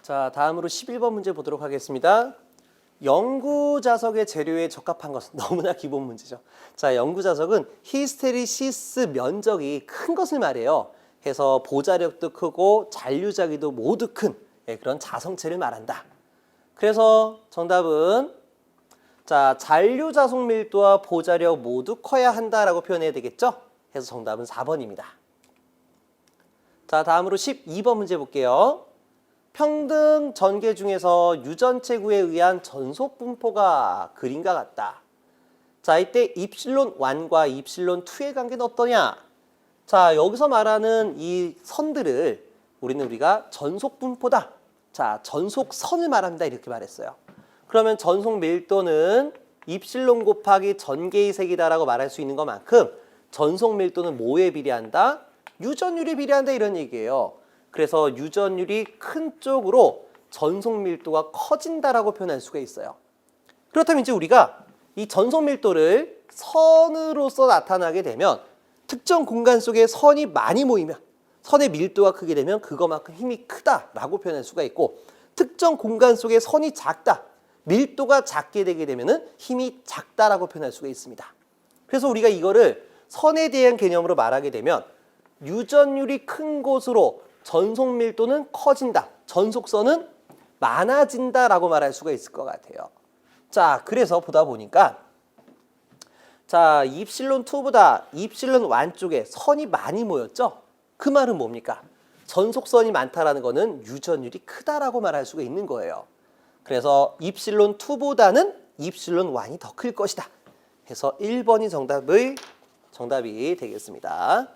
자, 다음으로 11번 문제 보도록 하겠습니다. 영구자석의 재료에 적합한 것은 너무나 기본 문제죠. 자, 영구자석은 히스테리시스 면적이 큰 것을 말해요. 해서 보자력도 크고 잔류자기도 모두 큰 그런 자성체를 말한다. 그래서 정답은 자, 잔류자석 밀도와 보자력 모두 커야 한다라고 표현해야 되겠죠? 해서 정답은 4번입니다. 자, 다음으로 12번 문제 볼게요. 평등 전개 중에서 유전체구에 의한 전속 분포가 그림과 같다. 자, 이때 입실론 1과 입실론 2의 관계는 어떠냐? 자, 여기서 말하는 이 선들을 우리가 전속 분포다. 자, 전속선을 말합니다. 이렇게 말했어요. 그러면 전속 밀도는 입실론 곱하기 전개의 색이다라고 말할 수 있는 것만큼 전속 밀도는 뭐에 비례한다? 유전율에 비례한다 이런 얘기예요. 그래서 유전율이 큰 쪽으로 전속 밀도가 커진다라고 표현할 수가 있어요. 그렇다면 이제 우리가 이 전속 밀도를 선으로서 나타나게 되면 특정 공간 속에 선이 많이 모이면 선의 밀도가 크게 되면 그거만큼 힘이 크다라고 표현할 수가 있고 특정 공간 속에 선이 작다, 밀도가 작게 되게 되면 힘이 작다라고 표현할 수가 있습니다. 그래서 우리가 이거를 선에 대한 개념으로 말하게 되면 유전율이 큰 곳으로 전속 밀도는 커진다. 전속선은 많아진다라고 말할 수가 있을 것 같아요. 자, 그래서 보다 보니까 자, 입실론 2보다 입실론 1 쪽에 선이 많이 모였죠? 그 말은 뭡니까? 전속선이 많다라는 거는 유전율이 크다라고 말할 수가 있는 거예요. 그래서 입실론 2보다는 입실론 1이 더 클 것이다. 해서 1번이 정답이 되겠습니다.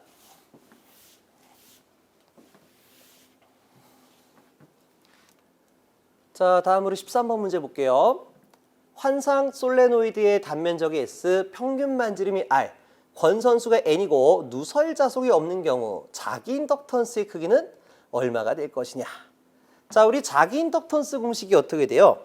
자, 다음으로 13번 문제 볼게요. 환상 솔레노이드의 단면적이 S, 평균 반지름이 R, 권선수가 N이고 누설 자속이 없는 경우 자기 인덕턴스의 크기는 얼마가 될 것이냐. 자, 우리 자기 인덕턴스 공식이 어떻게 돼요?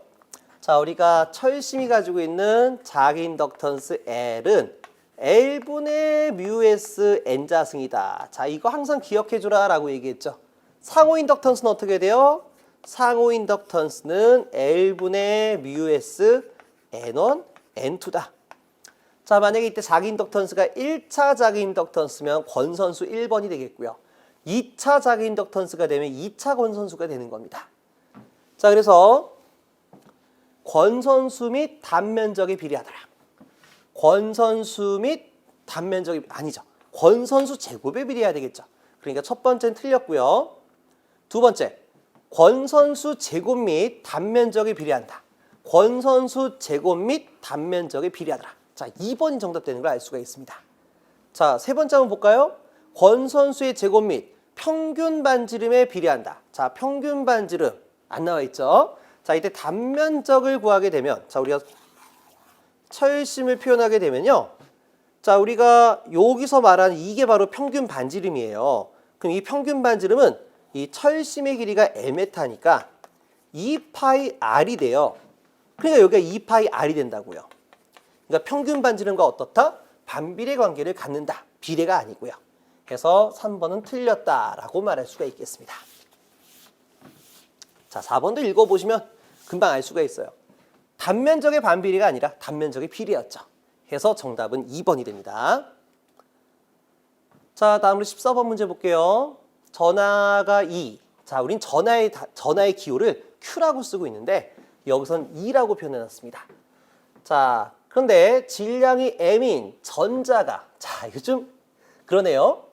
자, 우리가 철심이 가지고 있는 자기 인덕턴스 L은 L분의 뮤 S N자승이다. 자, 이거 항상 기억해 주라 라고 얘기했죠. 상호 인덕턴스는 어떻게 돼요? 상호 인덕턴스는 L분의 뮤 S N1, N2다. 자, 만약에 이때 자기 인덕턴스가 1차 자기 인덕턴스면 권선수 1번이 되겠고요. 2차 자기 인덕턴스가 되면 2차 권선수가 되는 겁니다. 자, 그래서 권선수 및 단면적이 비례하더라. 권선수 및 단면적이 아니죠. 권선수 제곱에 비례해야 되겠죠. 그러니까 첫 번째는 틀렸고요. 두 번째, 권선수 제곱 및 단면적이 비례한다. 권선수 제곱 및 단면적이 비례하더라. 자, 2번이 정답되는 걸 알 수가 있습니다. 자, 세 번째 한번 볼까요? 권선수의 제곱 및 평균 반지름에 비례한다. 자, 평균 반지름 안 나와 있죠? 자, 이때 단면적을 구하게 되면 자, 우리가 철심을 표현하게 되면요. 자, 우리가 여기서 말하는 이게 바로 평균 반지름이에요. 그럼 이 평균 반지름은 이 철심의 길이가 Lm니까 2파이 R이 돼요. 그러니까 여기가 2파이 R이 된다고요. 그러니까 평균 반지름과 어떻다? 반비례 관계를 갖는다. 비례가 아니고요. 그래서 3번은 틀렸다라고 말할 수가 있겠습니다. 자, 4번도 읽어보시면 금방 알 수가 있어요. 단면적의 반비례가 아니라 단면적의 비례였죠. 해서 정답은 2번이 됩니다. 자, 다음으로 14번 문제 볼게요. 전하가 2. 자, 우린 전하의 기호를 Q라고 쓰고 있는데 여기선 2라고 표현해놨습니다. 자, 그런데 질량이 M인 전자가 자, 이거 좀 그러네요.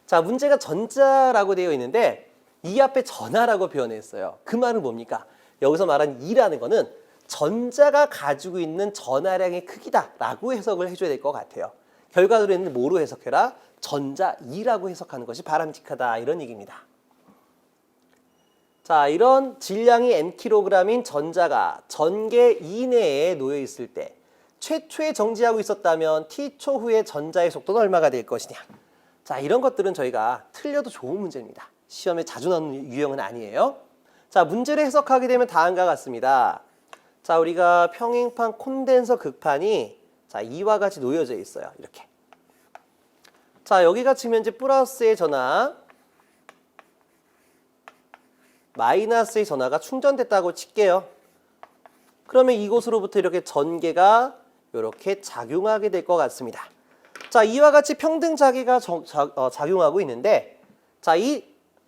자, 문제가 전자라고 되어 있는데 이 앞에 전하라고 표현했어요. 그 말은 뭡니까? 여기서 말한 2라는 거는 전자가 가지고 있는 전하량의 크기다라고 해석을 해줘야 될 것 같아요. 결과적으로는 뭐로 해석해라? 전자 2라고 해석하는 것이 바람직하다 이런 얘기입니다. 자, 이런 질량이 Nkg인 전자가 전개 이내에 놓여 있을 때 최초에 정지하고 있었다면 T초 후에 전자의 속도는 얼마가 될 것이냐. 자, 이런 것들은 저희가 틀려도 좋은 문제입니다. 시험에 자주 나오는 유형은 아니에요. 자, 문제를 해석하게 되면 다음과 같습니다. 자, 우리가 평행판 콘덴서 극판이 자, 이와 같이 놓여져 있어요. 이렇게. 자, 여기가 지금 현재 플러스의 전하, 마이너스의 전하가 충전됐다고 칠게요. 그러면 이곳으로부터 이렇게 전개가 이렇게 작용하게 될 것 같습니다. 자, 이와 같이 평등 자기가 작용하고 있는데, 자, 이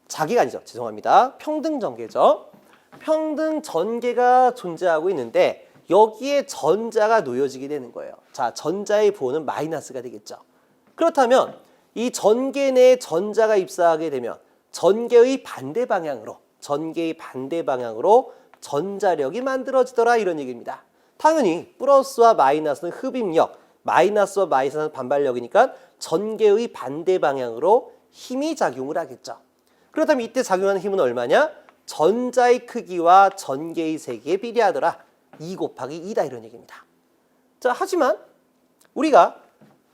자기가 아니죠. 죄송합니다. 평등 전개죠. 평등 전개가 존재하고 있는데 여기에 전자가 놓여지게 되는 거예요. 자, 전자의 부호는 마이너스가 되겠죠. 그렇다면 이 전개 내에 전자가 입사하게 되면 전개의 반대 방향으로 전자력이 만들어지더라 이런 얘기입니다. 당연히 플러스와 마이너스는 흡입력, 마이너스와 마이너스는 반발력이니까 전개의 반대 방향으로 힘이 작용을 하겠죠. 그렇다면 이때 작용하는 힘은 얼마냐? 전자의 크기와 전개의 세기에 비례하더라. 2 곱하기 2다 이런 얘기입니다. 자, 하지만 우리가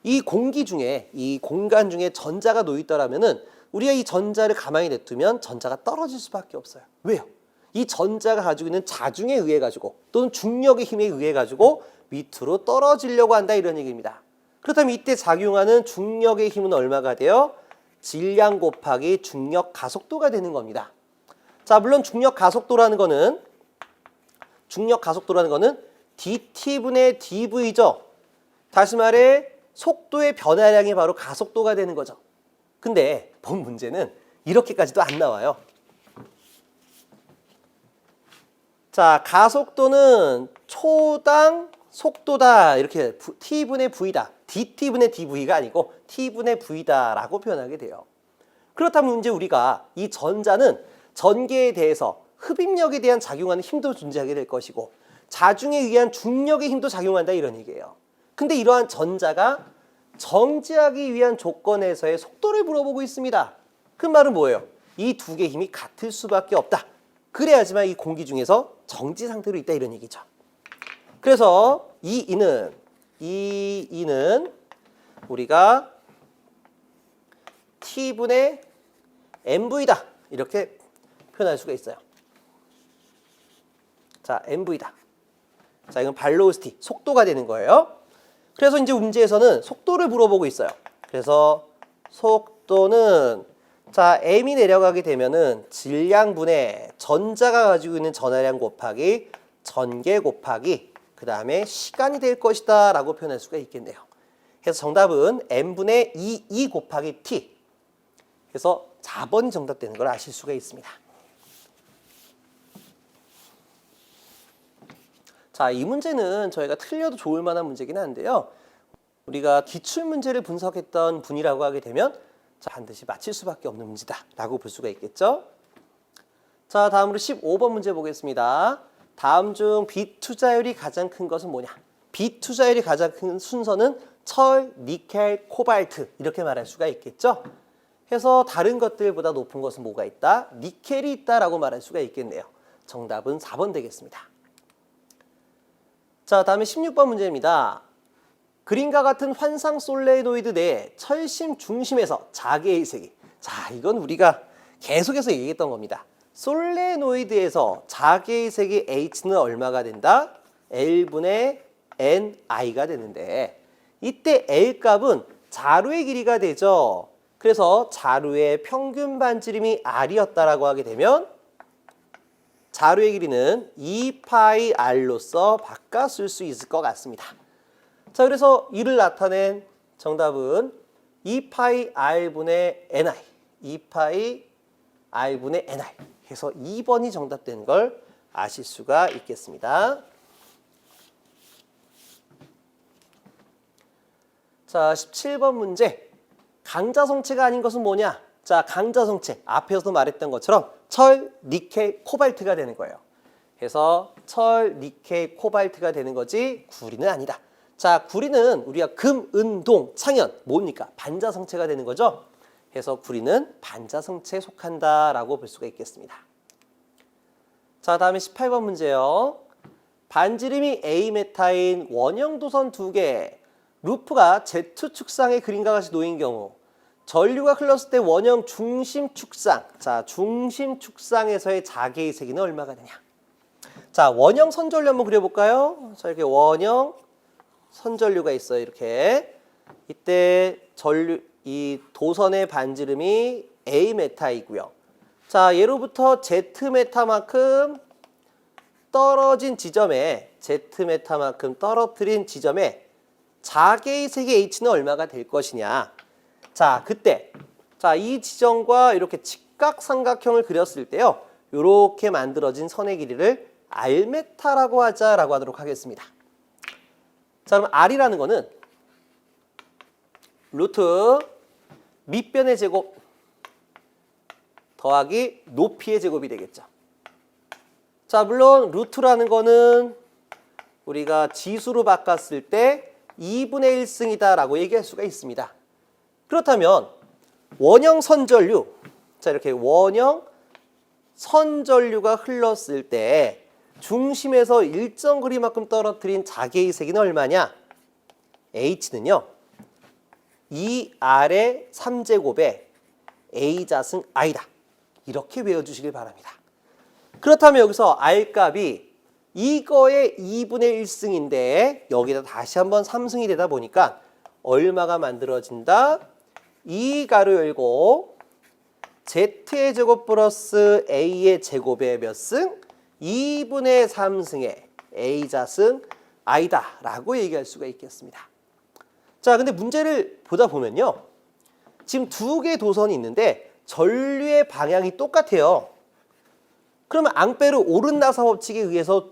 이 공기 중에, 이 공간 중에 전자가 놓여 있더라면은 우리가 이 전자를 가만히 냅두면 전자가 떨어질 수밖에 없어요. 왜요? 이 전자가 가지고 있는 자중에 의해 가지고 또는 중력의 힘에 의해 가지고 밑으로 떨어지려고 한다 이런 얘기입니다. 그렇다면 이때 작용하는 중력의 힘은 얼마가 돼요? 질량 곱하기 중력 가속도가 되는 겁니다. 자, 물론 중력 가속도라는 거는 dt분의 dv죠. 다시 말해 속도의 변화량이 바로 가속도가 되는 거죠. 근데 본 문제는 이렇게까지도 안 나와요. 자, 가속도는 초당 속도다. 이렇게 t분의 v다. dt분의 dv가 아니고 t분의 v다라고 표현하게 돼요. 그렇다면 이제 우리가 이 전자는 전개에 대해서 흡입력에 대한 작용하는 힘도 존재하게 될 것이고 자중에 의한 중력의 힘도 작용한다 이런 얘기예요. 근데 이러한 전자가 정지하기 위한 조건에서의 속도를 물어보고 있습니다. 그 말은 뭐예요? 이 두 개의 힘이 같을 수밖에 없다. 그래야지만 이 공기 중에서 정지 상태로 있다 이런 얘기죠. 그래서 이 E는 우리가 T분의 mv다 이렇게 표현할 수가 있어요. 자, mv다. 자, 이건 velocity, 속도가 되는 거예요. 그래서 이제 문제에서는 속도를 물어보고 있어요. 그래서 속도는 자, m이 내려가게 되면은 질량분의 전자가 가지고 있는 전하량 곱하기 전개 곱하기 그 다음에 시간이 될 것이다 라고 표현할 수가 있겠네요. 그래서 정답은 m분의 2 곱하기 t. 그래서 4번이 정답되는 걸 아실 수가 있습니다. 자, 이 문제는 저희가 틀려도 좋을 만한 문제긴 한데요. 우리가 기출문제를 분석했던 분이라고 하게 되면 자, 반드시 맞힐 수밖에 없는 문제다 라고 볼 수가 있겠죠. 자, 다음으로 15번 문제 보겠습니다. 다음 중 비투자율이 가장 큰 것은 뭐냐? 비투자율이 가장 큰 순서는 철, 니켈, 코발트 이렇게 말할 수가 있겠죠. 해서 다른 것들보다 높은 것은 뭐가 있다? 니켈이 있다라고 말할 수가 있겠네요. 정답은 4번 되겠습니다. 자, 다음에 16번 문제입니다. 그림과 같은 환상 솔레노이드 내 철심 중심에서 자개의 세기. 자, 이건 우리가 계속해서 얘기했던 겁니다. 솔레노이드에서 자개의 세기 H는 얼마가 된다? L분의 NI가 되는데 이때 L 값은 자루의 길이가 되죠. 그래서 자루의 평균 반지름이 R이었다라고 하게 되면 자루의 길이는 2파이 R로서 바꿔 쓸 수 있을 것 같습니다. 자, 그래서 이를 나타낸 정답은 2파이 R분의 NI 2파이 R분의 NI 해서 2번이 정답된 걸 아실 수가 있겠습니다. 자, 17번 문제. 강자성체가 아닌 것은 뭐냐? 자, 강자성체 앞에서도 말했던 것처럼 철, 니켈, 코발트가 되는 거예요. 그래서 철, 니켈, 코발트가 되는 거지 구리는 아니다. 자, 구리는 우리가 금, 은, 동, 창연 뭡니까? 반자성체가 되는 거죠. 그래서 구리는 반자성체에 속한다라고 볼 수가 있겠습니다. 자, 다음에 18번 문제요. 반지름이 A메타인 원형 도선 2개, 루프가 Z축상의 그림과 같이 놓인 경우 전류가 흘렀을 때 원형 중심 축상, 자, 중심 축상에서의 자개의 세기는 얼마가 되냐? 자, 원형 선전류 한번 그려볼까요? 자, 이렇게 원형 선전류가 있어요. 이렇게 이때 전류 이 도선의 반지름이 A메타이고요. 자, 예로부터 Z메타만큼 떨어진 지점에 Z메타만큼 떨어뜨린 지점에 자개의 세계 H는 얼마가 될 것이냐. 자, 그때 자, 이 지점과 이렇게 직각삼각형을 그렸을 때요. 이렇게 만들어진 선의 길이를 R메타라고 하자라고 하도록 하겠습니다. 자, 그럼 R이라는 거는 루트 밑변의 제곱 더하기 높이의 제곱이 되겠죠. 자, 물론 루트라는 거는 우리가 지수로 바꿨을 때 2분의 1승이다 라고 얘기할 수가 있습니다. 그렇다면 원형 선전류, 자, 이렇게 원형 선전류가 흘렀을 때 중심에서 일정 거리만큼 떨어뜨린 자개의 세기는 얼마냐? H는요 2R의 3제곱에 A자승 I다. 이렇게 외워주시길 바랍니다. 그렇다면 여기서 R값이 이거의 2분의 1승인데 여기다 다시 한번 3승이 되다 보니까 얼마가 만들어진다? 2가로 열고 Z의 제곱 플러스 A의 제곱의 몇 승? 2분의 3승의 A자승 I다 라고 얘기할 수가 있겠습니다. 자, 근데 문제를 보다 보면요. 지금 두 개의 도선이 있는데 전류의 방향이 똑같아요. 그러면 앙페르 오른나사 법칙에 의해서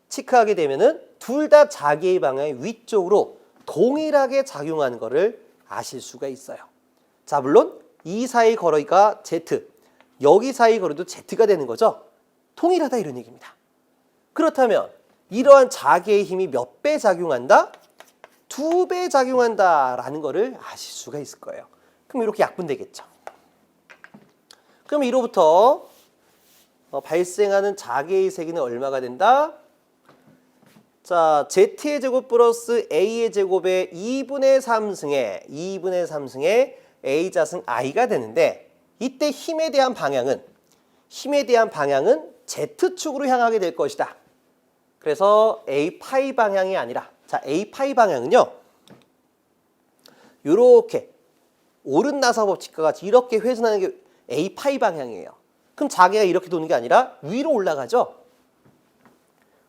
체크하게 되면은 둘 다 자기의 방향의 위쪽으로 동일하게 작용하는 것을 아실 수가 있어요. 자, 물론 이 사이 거리가 Z, 여기 사이 거리도 Z가 되는 거죠. 통일하다 이런 얘기입니다. 그렇다면 이러한 자기의 힘이 몇 배 작용한다? 2배 작용한다라는 것을 아실 수가 있을 거예요. 그럼 이렇게 약분되겠죠. 그럼 이로부터 발생하는 자개의 세기는 얼마가 된다? 자, Z의 제곱 플러스 A의 제곱의 2분의 3승의 A자승 I가 되는데 이때 힘에 대한 방향은 Z축으로 향하게 될 것이다. 그래서 A 파이 방향이 아니라 자, A 파이 방향은요. 이렇게 오른 나사 법칙과 같이 이렇게 회전하는 게 A 파이 방향이에요. 그럼 자기가 이렇게 도는 게 아니라 위로 올라가죠.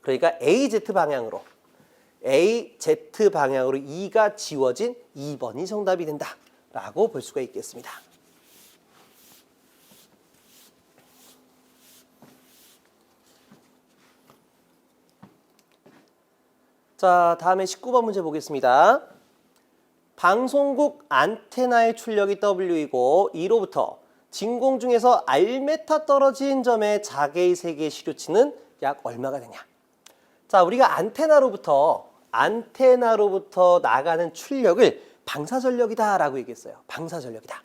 그러니까 AZ 방향으로 2가 지워진 2번이 정답이 된다라고 볼 수가 있겠습니다. 자, 다음에 19번 문제 보겠습니다. 방송국 안테나의 출력이 W이고 이로부터 진공 중에서 R메타 떨어진 점의 자개의 세기의 시료치는 약 얼마가 되냐? 자, 우리가 안테나로부터 나가는 출력을 방사전력이다라고 얘기했어요. 방사전력이다.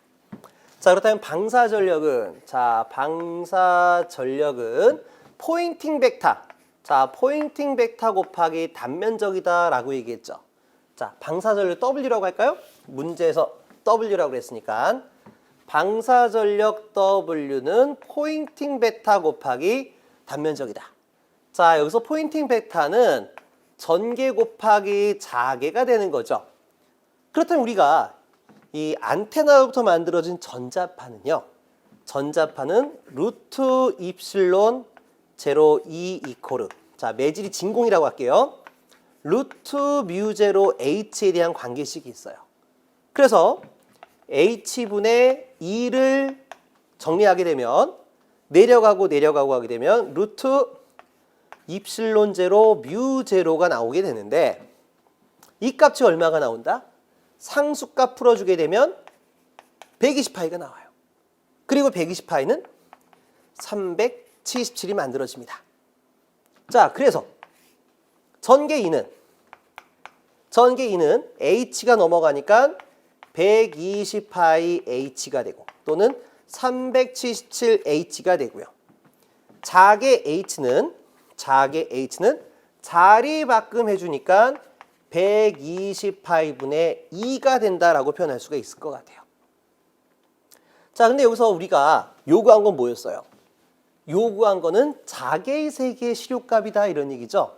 자, 그렇다면 방사전력은 포인팅 벡터. 자, 포인팅 벡터 곱하기 단면적이다라고 얘기했죠. 자, 방사전력 W라고 할까요? 문제에서 W라고 그랬으니까 방사전력 W는 포인팅 벡터 곱하기 단면적이다. 자, 여기서 포인팅 벡터는 전개 곱하기 자개가 되는 거죠. 그렇다면 우리가 이 안테나로부터 만들어진 전자파는 루트 입실론 제로 2 이코르. 자, 매질이 진공이라고 할게요. 루트 뮤 제로 H에 대한 관계식이 있어요. 그래서 H분의 2를 정리하게 되면 내려가고 하게 되면 루트 입실론 제로 뮤 제로가 나오게 되는데 이 값이 얼마가 나온다? 상수값 풀어주게 되면 120파이가 나와요. 그리고 120파이는 377이 만들어집니다. 자, 그래서 전개 2는 H가 넘어가니까 120파이 H가 되고 또는 377H가 되고요. 자개 H는 자리 바꿈 해주니까 120파이분의 2가 된다라고 표현할 수가 있을 것 같아요. 자, 근데 여기서 우리가 요구한 건 뭐였어요? 요구한 거는 자개의 세기의 시료값이다 이런 얘기죠.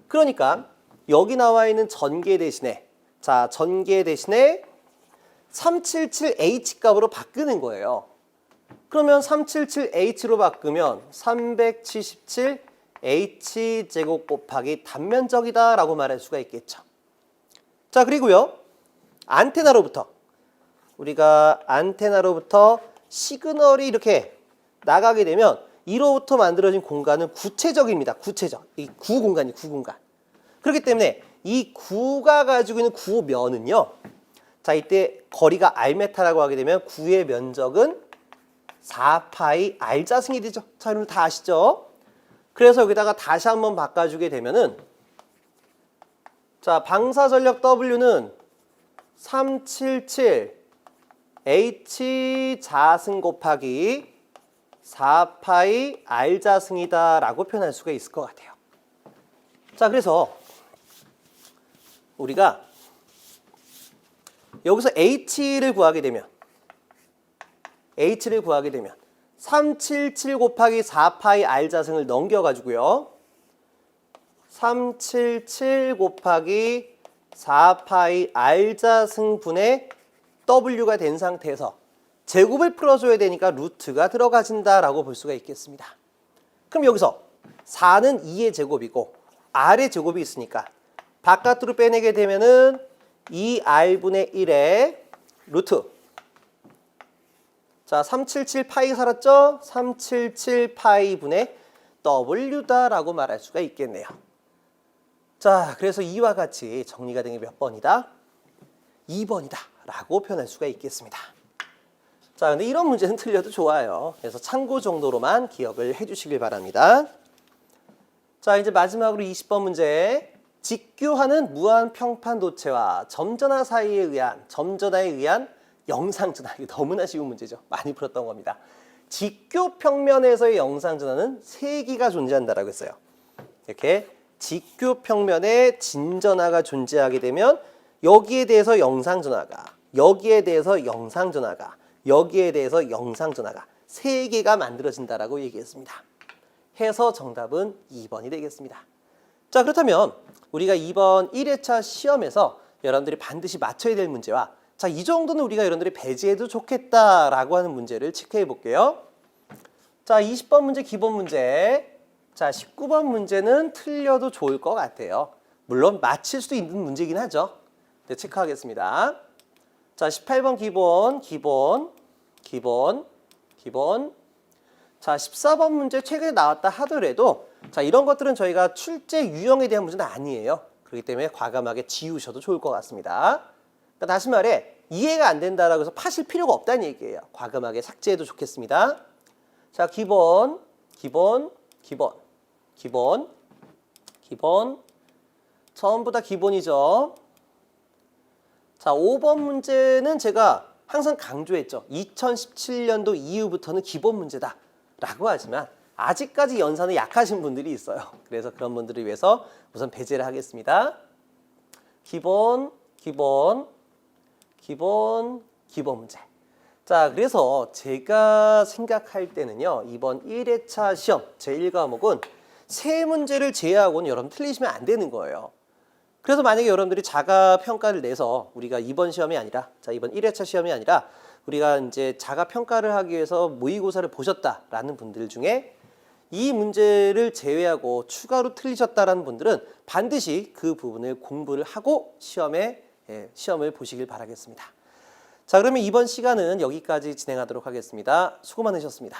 그러니까 여기 나와 있는 전개 대신에 377H 값으로 바꾸는 거예요. 그러면 377h로 바꾸면 377h 제곱 곱하기 단면적이다 라고 말할 수가 있겠죠. 자, 그리고요. 우리가 안테나로부터 시그널이 이렇게 나가게 되면 이로부터 만들어진 공간은 구체적입니다. 구체적. 이 구공간이 구공간. 그렇기 때문에 이 구가 가지고 있는 구면은요. 자, 이때 거리가 R메타라고 하게 되면 구의 면적은 4파이 R자승이 되죠. 자, 여러분 다 아시죠? 그래서 여기다가 다시 한번 바꿔주게 되면은 자, 방사전력 W는 377H 자승 곱하기 4파이 R자승이다 라고 표현할 수가 있을 것 같아요. 자, 그래서 우리가 여기서 H를 구하게 되면 377 곱하기 4파이 R자승을 넘겨가지고요. 377 곱하기 4파이 R자승분의 W가 된 상태에서 제곱을 풀어줘야 되니까 루트가 들어가진다라고 볼 수가 있겠습니다. 그럼 여기서 4는 2의 제곱이고 R의 제곱이 있으니까 바깥으로 빼내게 되면은 2R분의 1의 루트. 자, 377파이가 살았죠? 377파이분의 W다라고 말할 수가 있겠네요. 자, 그래서 이와 같이 정리가 된 게 몇 번이다? 2번이다 라고 표현할 수가 있겠습니다. 자, 근데 이런 문제는 틀려도 좋아요. 그래서 참고 정도로만 기억을 해주시길 바랍니다. 자, 이제 마지막으로 20번 문제. 직교하는 무한평판 도체와 점전화 점전화에 의한 영상전화. 이거 너무나 쉬운 문제죠. 많이 풀었던 겁니다. 직교 평면에서의 영상전화는 3기가 존재한다라고 했어요. 이렇게 직교 평면에 진전화가 존재하게 되면 여기에 대해서 영상전화가, 여기에 대해서 영상전화가, 여기에 대해서 영상전화가 3개가 만들어진다라고 얘기했습니다. 해서 정답은 2번이 되겠습니다. 자, 그렇다면 우리가 이번 1회차 시험에서 여러분들이 반드시 맞춰야 될 문제와 자, 이 정도는 우리가 여러분들이 배제해도 좋겠다라고 하는 문제를 체크해 볼게요. 자, 20번 문제 기본 문제. 자, 19번 문제는 틀려도 좋을 것 같아요. 물론 맞힐 수도 있는 문제긴 하죠. 네, 체크하겠습니다. 자, 18번 기본. 자, 14번 문제 최근에 나왔다 하더라도 자, 이런 것들은 저희가 출제 유형에 대한 문제는 아니에요. 그렇기 때문에 과감하게 지우셔도 좋을 것 같습니다. 그러니까 다시 말해 이해가 안 된다라고 해서 파실 필요가 없다는 얘기예요. 과감하게 삭제해도 좋겠습니다. 자, 기본. 전부 다 기본이죠. 자, 5번 문제는 제가 항상 강조했죠. 2017년도 이후부터는 기본 문제다 라고 하지만 아직까지 연산이 약하신 분들이 있어요. 그래서 그런 분들을 위해서 우선 배제를 하겠습니다. 기본 문제. 자, 그래서 제가 생각할 때는요. 이번 1회차 시험 제1과목은 세 문제를 제외하고는 여러분 틀리시면 안 되는 거예요. 그래서 만약에 여러분들이 자가 평가를 내서 우리가 이번 시험이 아니라 이번 1회차 시험이 아니라 우리가 이제 자가 평가를 하기 위해서 모의고사를 보셨다라는 분들 중에 이 문제를 제외하고 추가로 틀리셨다라는 분들은 반드시 그 부분을 공부를 하고 시험을 보시길 바라겠습니다. 자, 그러면 이번 시간은 여기까지 진행하도록 하겠습니다. 수고 많으셨습니다.